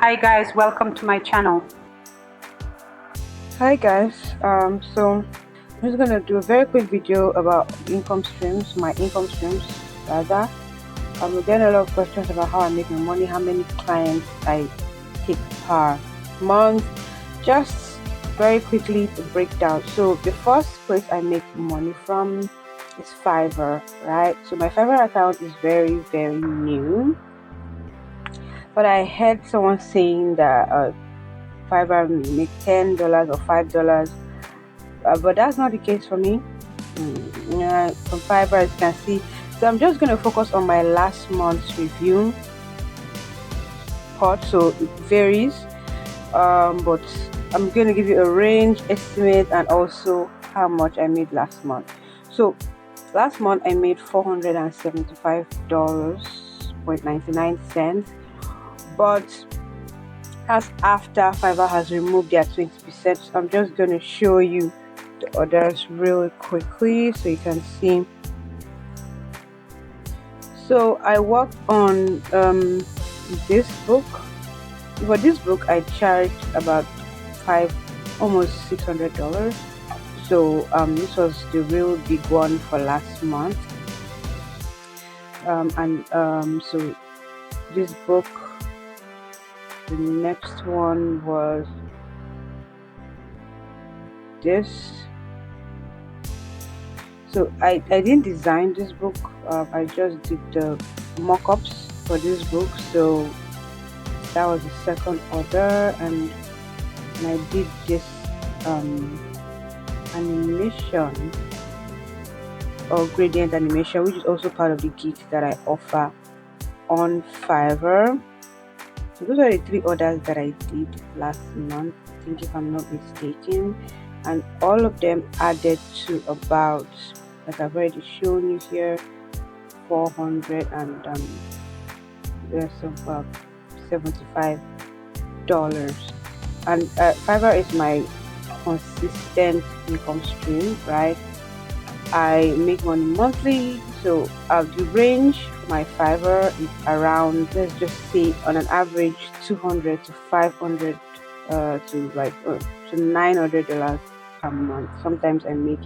Hi guys, welcome to my channel. Hi guys, so I'm just gonna do a very quick video about income streams, my income streams rather. We're getting a lot of questions about how I make my money, how many clients I take per month. Just very quickly to break down. So the first place I make money from is Fiverr, right? So my Fiverr account is very new, but I heard someone saying that Fiverr make $10 or $5. But that's not the case for me. Yeah, from Fiverr, as you can see. So I'm just going to focus on my last month's review part. So it varies, but I'm going to give you a range estimate and also how much I made last month. So last month I made $475.99, but that's after Fiverr has removed their 20%. So I'm just going to show you the orders really quickly so you can see. So I worked on this book. For this book I charged about almost $600. So this was the real big one for last month. So this book, the next one was this. So I didn't design this book. I just did the mock-ups for this book. So that was the second order, and I did this animation or gradient animation, which is also part of the gigs that I offer on Fiverr. So those are the 3 orders that I did last month, I think, if I'm not mistaken, and all of them added to about, like I've already shown you here, 400 and $75. And Fiverr is my consistent income stream, right? I make money monthly, so the range for my Fiverr is around, let's just say, on an average, $200 to $500 to $900 per month. Sometimes I make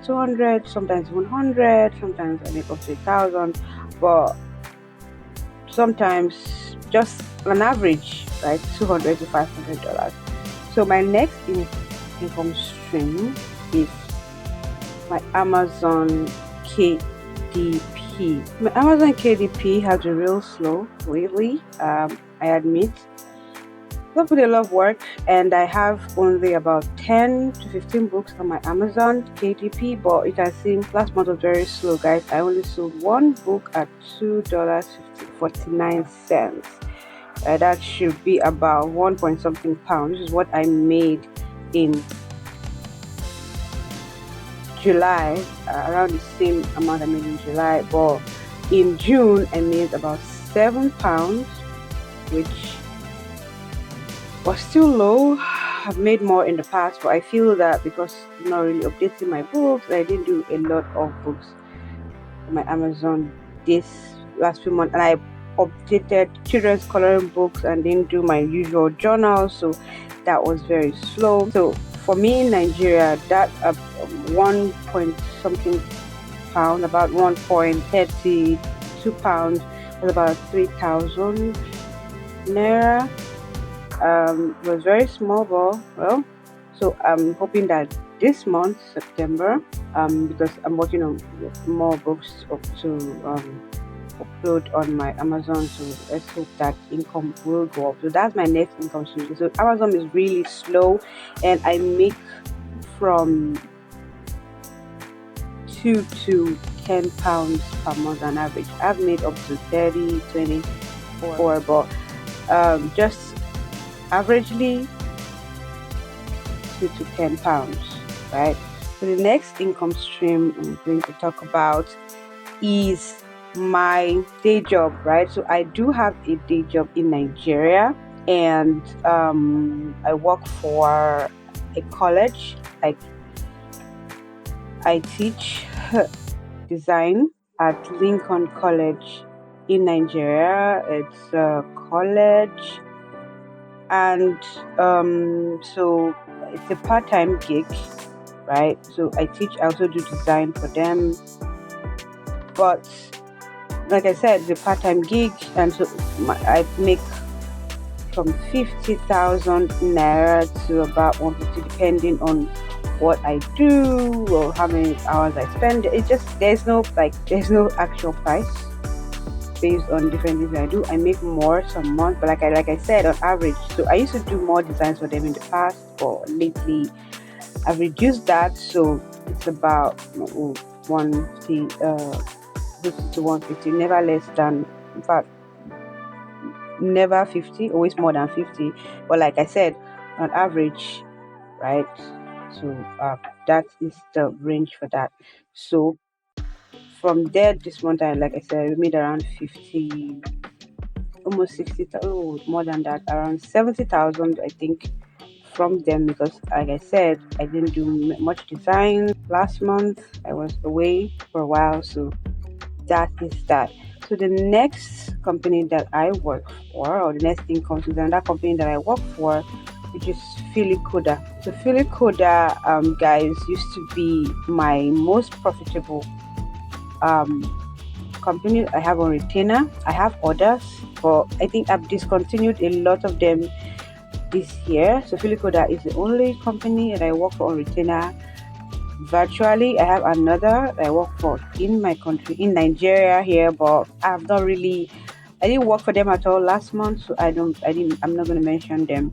200, sometimes 100, sometimes I make up to 1,000, but sometimes just on average, right, $200 to $500. So my next income stream is my Amazon KDP. My Amazon KDP has been real slow lately, I admit. I put a lot of work, and I have only about 10 to 15 books on my Amazon KDP, but you can see last month was very slow, guys. I only sold one book at $2.49. That should be about 1 point something pounds. This is what I made in July, around the same amount I made in July, but in June I made about £7, which was still low. I've made more in the past, but I feel that because I'm not really updating my books, I didn't do a lot of books on my Amazon this last few months, and I updated children's coloring books and didn't do my usual journal, so that was very slow. So for me in Nigeria, that 1 point something pound, about 1.32 pounds, was about 3,000 naira. It was very small, but well, so I'm hoping that this month, September, because I'm working on more books up to upload on my Amazon, so let's hope that income will go up. So that's my next income stream. So Amazon is really slow, and I make from £2 to £10 per month on average. I've made up to 30, 24, but just averagely £2 to £10, right? So the next income stream I'm going to talk about is my day job, right? So I do have a day job in Nigeria, and I work for a college. I teach design at Lincoln College in Nigeria. It's a college, and so it's a part-time gig, right? So I teach, I also do design for them, but like I said, the part-time gig, and so I make from 50,000 naira to about 150, depending on what I do or how many hours I spend. It just, there's no actual price based on different things I do. I make more some months, but like I said, on average. So I used to do more designs for them in the past, but lately I've reduced that. So it's about 150 to 150, never less than, in fact, never 50, always more than 50. But like I said, on average, right? So that is the range for that. So from there, this month, like I said, we made around 50, almost 60, oh, more than that, around 70,000, I think, from them, because like I said, I didn't do much design last month. I was away for a while, so that is that. So the next company that I work for, or the next thing comes with another company that I work for, which is Filicoda. So Filicoda, guys, used to be my most profitable um, company I have on retainer. I have others, but I think I've discontinued a lot of them this year. So Filicoda is the only company that I work for on retainer. Virtually, I have another that I work for in my country, in Nigeria here, but I've not really, I didn't work for them at all last month, so I'm not going to mention them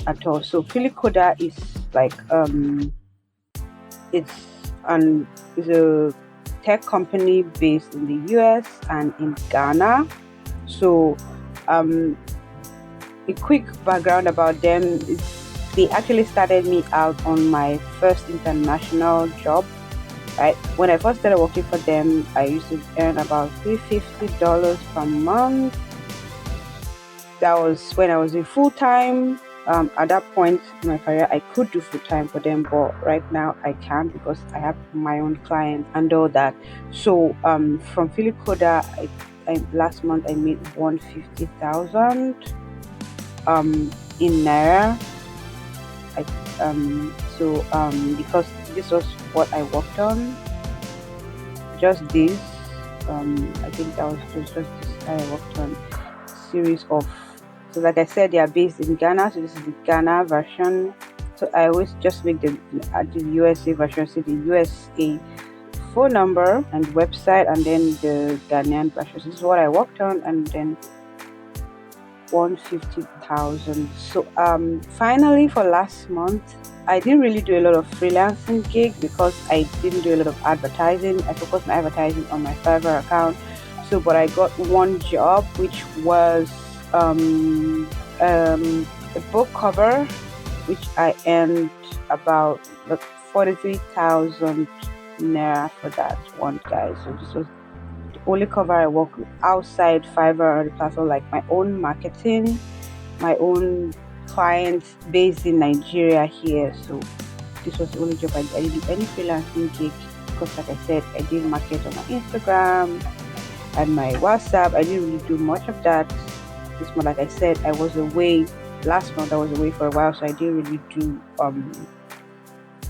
at all. So Filicoda is like, it's an is a tech company based in the US and in Ghana. So um a quick background about them is they actually started me out on my first international job, right? When I first started working for them, I used to earn about $350 per month. That was when I was in full time. At that point in my career, I could do full time for them, but right now I can't because I have my own clients and all that. So from Filicoda, last month I made 150,000 in naira. Because this was what I worked on, just this. I think that was just this I worked on series of. So like I said, they are based in Ghana, so this is the Ghana version. So I always just make the USA version, so the USA phone number and website, and then the Ghanaian version. So this is what I worked on, and then 150,000. So finally for last month, I didn't really do a lot of freelancing gig because I didn't do a lot of advertising. I focused my advertising on my Fiverr account. So but I got one job, which was a book cover, which I earned about 43,000 naira for that one, guy. So this was only cover I work with outside Fiverr or the platform, like my own marketing, my own clients based in Nigeria here. So this was the only job I didn't do any freelancing gig because, like I said, I did market on my Instagram and my WhatsApp. I didn't really do much of that this month. Like I said, I was away last month. I was away for a while, so I didn't really do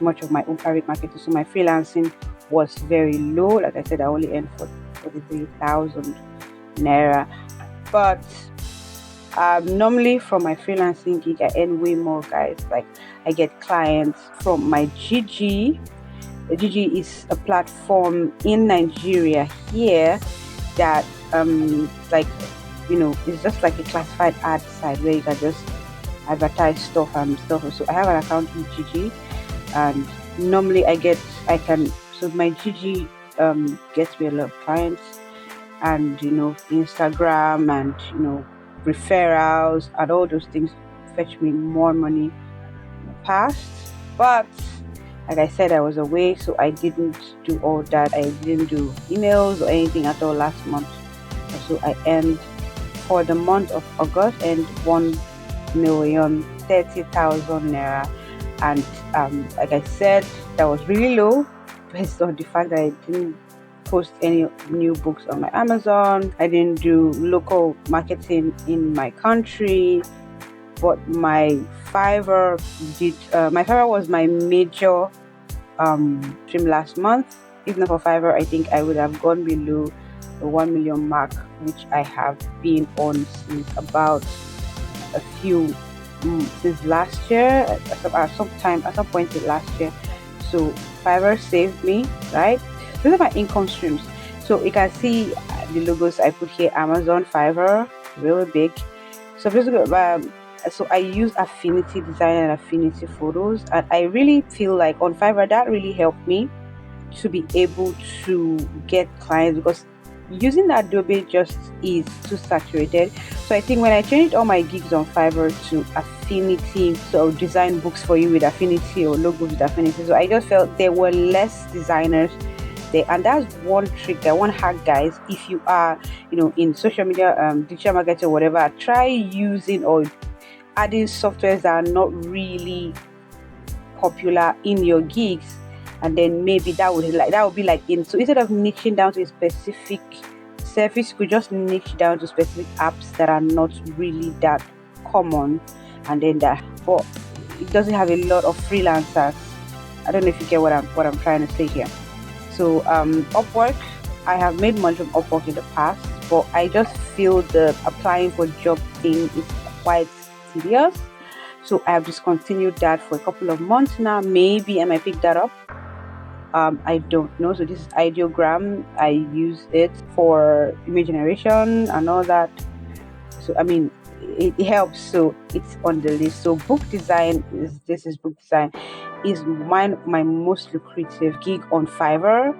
much of my own private marketing. So my freelancing was very low. Like I said, I only earned 43,000 naira. But normally from my freelancing gig, I earn way more, guys. Like I get clients from my GG. The GG is a platform in Nigeria here that like, it's just like a classified ad site where you can just advertise stuff and stuff. So I have an account in GG, and normally so my GG gets me a lot of clients, and Instagram and referrals and all those things fetch me more money in the past. But like I said, I was away, so I didn't do all that. I didn't do emails or anything at all last month. So I earned for the month of August and 1,030,000 naira. And like I said, that was really low based on the fact that I didn't post any new books on my Amazon. I didn't do local marketing in my country, but my Fiverr did. My Fiverr was my major stream last month. If not for Fiverr, I think I would have gone below the 1 million mark, which I have been on since about a few since last year, at some point in last year. So Fiverr saved me, right? Those are my income streams. So you can see the logos I put here: Amazon, Fiverr, really big. So basically, so I use affinity design and affinity photos, and I really feel like on Fiverr that really helped me to be able to get clients, because using Adobe just is too saturated. So I think when I changed all my gigs on Fiverr to affinity, so design books for you with affinity or logos with affinity, so I just felt there were less designers there. And that's one trick, that one hack, guys. If you are, in social media, digital marketing or whatever, try using or adding softwares that are not really popular in your gigs, and then maybe that would be like so instead of niching down to a specific service, you could just niche down to specific apps that are not really that common, and then that, but it doesn't have a lot of freelancers. I don't know if you get what I'm trying to say here. So Upwork, I have made money from Upwork in the past, but I just feel the applying for job thing is quite tedious. So I have discontinued that for a couple of months now. Maybe I might pick that up. I don't know. So this is Ideogram. I use it for image generation and all that. So I mean, it helps. So it's on the list. So book design is book design is my most lucrative gig on Fiverr.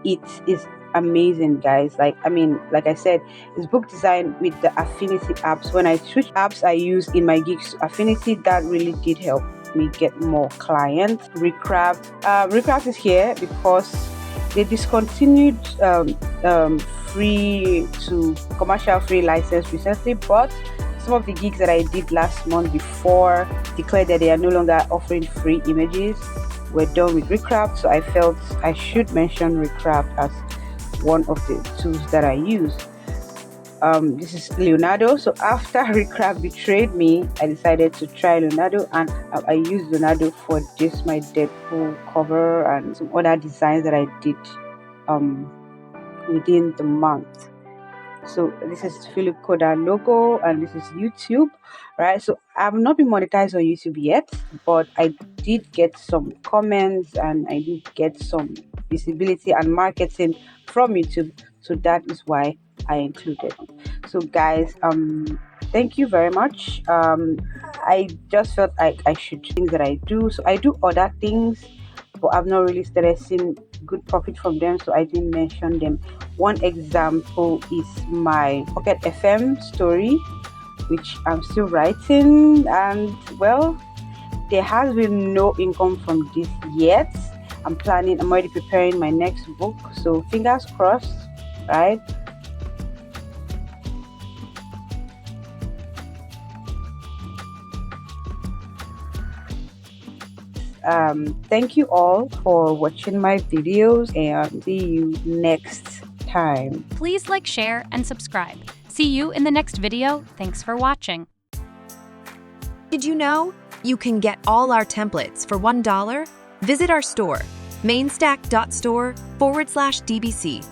It is amazing, guys. Like I said, it's book design with the affinity apps. When I switch apps I use in my gigs to affinity, that really did help me get more clients. Recraft is here because they discontinued free to commercial free license recently, but some of the gigs that I did last month before declared that they are no longer offering free images were done with Recraft, so I felt I should mention Recraft as one of the tools that I use. This is Leonardo. So after Recraft betrayed me, I decided to try Leonardo, and I used Leonardo for this, my Deadpool cover, and some other designs that I did within the month. So this is Philip Koda logo, and this is YouTube, right? So I've not been monetized on YouTube yet, but I did get some comments and I did get some visibility and marketing from YouTube. So that is why I included it. So guys, thank you very much. I just felt like I should things that I do. So I do other things, but I've not really started seeing good profit from them, so I didn't mention them. One example is my Pocket FM story, which I'm still writing, and well, there has been no income from this yet. I'm already preparing my next book, so fingers crossed, right? Thank you all for watching my videos, and see you next time. Please like, share, and subscribe. See you in the next video. Thanks for watching. Did you know you can get all our templates for $1? Visit our store, mainstack.store/DBC.